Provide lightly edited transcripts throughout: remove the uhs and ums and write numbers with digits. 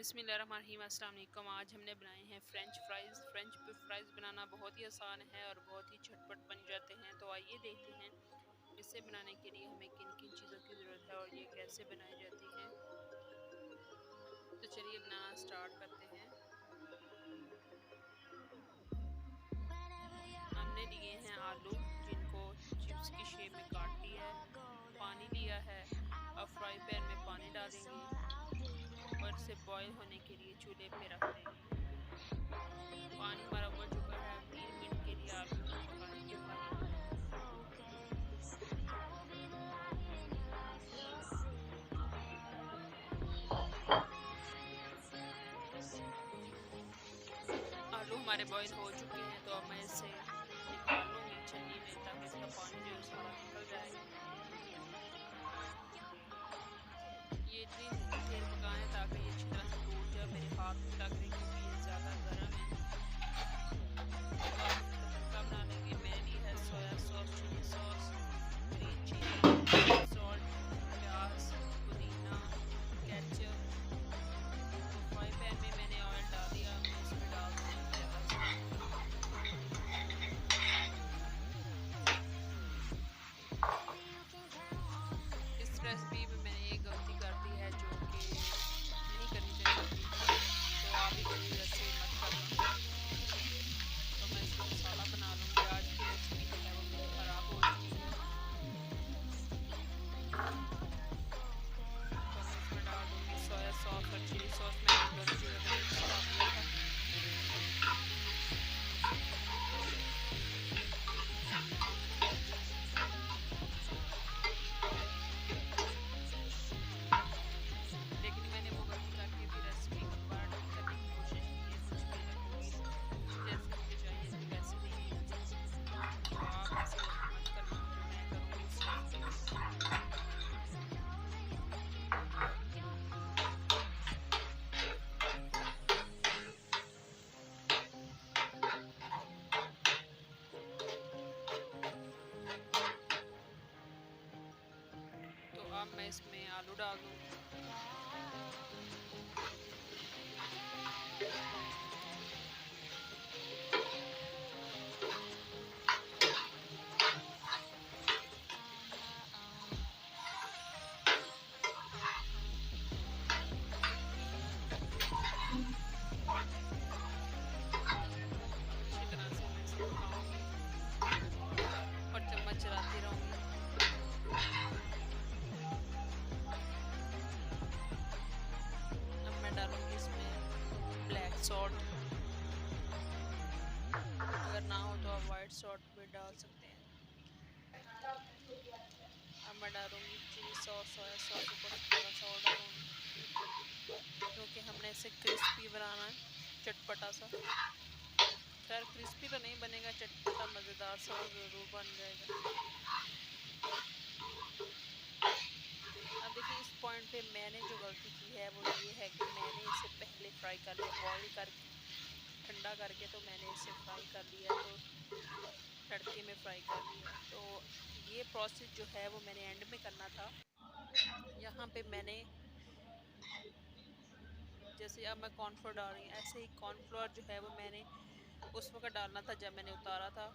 बिस्मिल्लाहिर्रहमानिर्रहीम। अस्सलाम वालेकुम। आज हमने बनाए हैं फ्रेंच फ्राइज़। फ्रेंच फ्राइज़ बनाना बहुत ही आसान है और बहुत ही झटपट बन जाते हैं। तो आइए देखते हैं इसे बनाने के लिए हमें किन किन चीज़ों की ज़रूरत है और ये कैसे बनाई जाती हैं। तो चलिए बनाना स्टार्ट करते हैं। हमने लिए हैं आलू, जिनको चिप्स की शेप में काट लिया है। पानी लिया है। अब फ्राई पैन में पानी डालेंगे और इसे बॉईल होने के लिए चूल्हे पे रख देंगे। पानी हमारा उबल चुका है। 3 मिनट के लिए आलू को पकाएंगे पानी में। आलू हमारे बॉईल हो चुके हैं, तो अब मैं इसे निकाल लूँगी छन्नी में, ताकि इसका पानी जो है सारा निकल जाए। ये इतनी देर पकाना है ताकि ये अच्छी तरह से टूट जाए। मेरे हाथ में लग रही क्योंकि ये ज़्यादा गर्म है। तो अब हम इसका तड़का बना लेंगे। मैंने ली है soya sauce, chilli sauce, green chilli, salt, प्याज, पुदीना, केचप। तो फ्राई पैन में मैंने ऑयल डाल दिया। मैं इसमें डाल दूँगी प्याज। इस रेसिपी में मैंने एक गलती कर दी है जो कि नहीं करनी चाहिए थी, तो आप भी गलती वैसे मत करना। तो मैं इसका मसाला बना लूँगी। आज की रेसिपी जो है वो मेरी ख़राब हो चुकी है, तो मैं इसमें डाल दूँगी सोया सॉस और चिली सॉस। मैंने दोनों चीज़ों को मिक्स कर लिया था। लेकिन मैंने वो गलती करके भी रेसिपी को दोबारा ठीक करने की कोशिश की है। कुछ मेहनत होगी, जैसे मुझे चाहिए थी वैसे नहीं हुई। तो आप ऐसी गलती मत करना जो मैं करूँगी इस रेसिपी में। तो अब मैं इसमें आलू डाल दूँगी। अच्छी तरह से मैं इसे पकाऊंगी और चम्मच चलाती रहूँगी। अब मैं डालूँगी इसमें ब्लैक सॉल्ट। अगर ना हो तो आप वाइट सॉल्ट भी डाल सकते हैं। अब मैं डालूँगी चिली सॉस, सोया सॉस ऊपर से थोड़ा सा और डालूँगी, क्योंकि हमने इसे क्रिस्पी बनाना है, चटपटा सा। खैर क्रिस्पी तो नहीं बनेगा, चटपटा मज़ेदार सा ज़रूर बन जाएगा। अब देखिए इस पॉइंट पे मैंने जो गलती की है वो ये है कि मैंने इसे पहले फ्राई कर लिया, बॉईल करके ठंडा करके तो मैंने इसे फ्राई कर लिया, तो तड़के में फ्राई कर लिया। तो ये प्रोसेस जो है वो मैंने एंड में करना था। यहाँ पे मैंने जैसे अब मैं कॉर्नफ्लोर डाल रही हूँ, ऐसे ही कॉर्नफ्लोर जो है वो मैंने उस वक्त डालना था जब मैंने उतारा था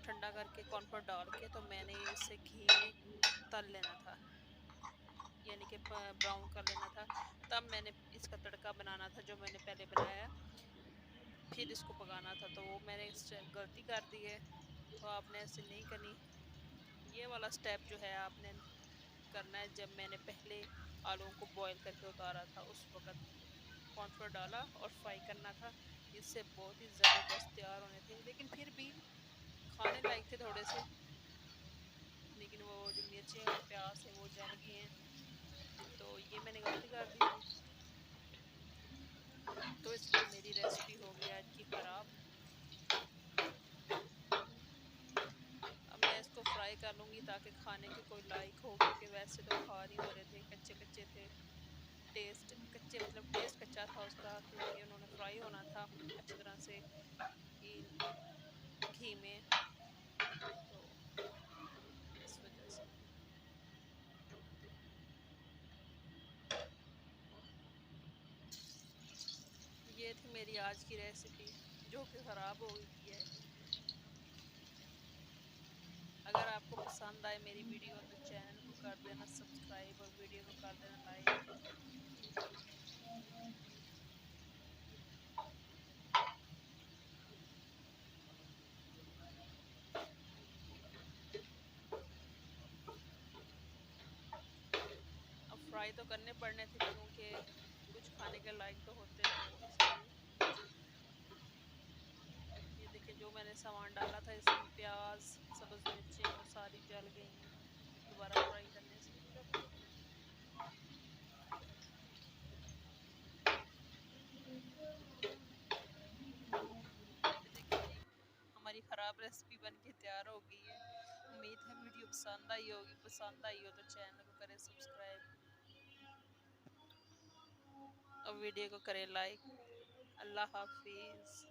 ठंडा करके कॉर्नफ्लोर डाल के। तो मैंने इसे घी में तल लेना था, यानी कि ब्राउन कर लेना था। तब मैंने इसका तड़का बनाना था जो मैंने पहले बनाया, फिर इसको पकाना था। तो वो मैंने गलती कर दी है, तो आपने ऐसे नहीं करनी। ये वाला स्टेप जो है आपने करना है जब मैंने पहले आलूओं को बॉईल करके उतारा था, उस वक्त कॉर्नफ्लोर डाला और फ्राई करना था। इससे बहुत ही ज़बरदस्त तैयार होने थे, लेकिन फिर भी खाने लायक थे थोड़े से। लेकिन वो जो मिर्चें और प्याज है वो जल गए हैं, तो ये मैंने गलती कर दी थी। तो इसलिए मेरी रेसिपी हो गई आज की ख़राब। अब मैं इसको फ्राई कर लूँगी ताकि खाने के कोई लायक हो, क्योंकि वैसे तो खा नहीं हो रहे थे, कच्चे कच्चे थे। टेस्ट कच्चे मतलब टेस्ट कच्चा था उसका, क्योंकि उन्होंने फ्राई होना था अच्छी तरह से घी में, तो इस वजह से। थी मेरी आज की रेसिपी, जो कि ख़राब हो गई है। अगर आपको पसंद आए मेरी वीडियो तो चैनल को कर देना सब्सक्राइब और वीडियो को कर देना लाइक। अब फ्राई तो करने पड़ने थे क्योंकि कुछ खाने के लायक तो होते थे, इसलिए ये देखिए जो मैंने सामान डाला था इसमें प्याज, सब्ज़ मिर्चें वो सारी जल गई हैं दोबारा फ्राई करने से। ये देखिए जी, हमारी ख़राब रेसिपी बन के तैयार हो गई है। उम्मीद है वीडियो पसंद आई होगी, पसंद आई हो तो चैनल को करें सब्सक्राइब और वीडियो को करें लाइक। अल्लाह हाफिज़।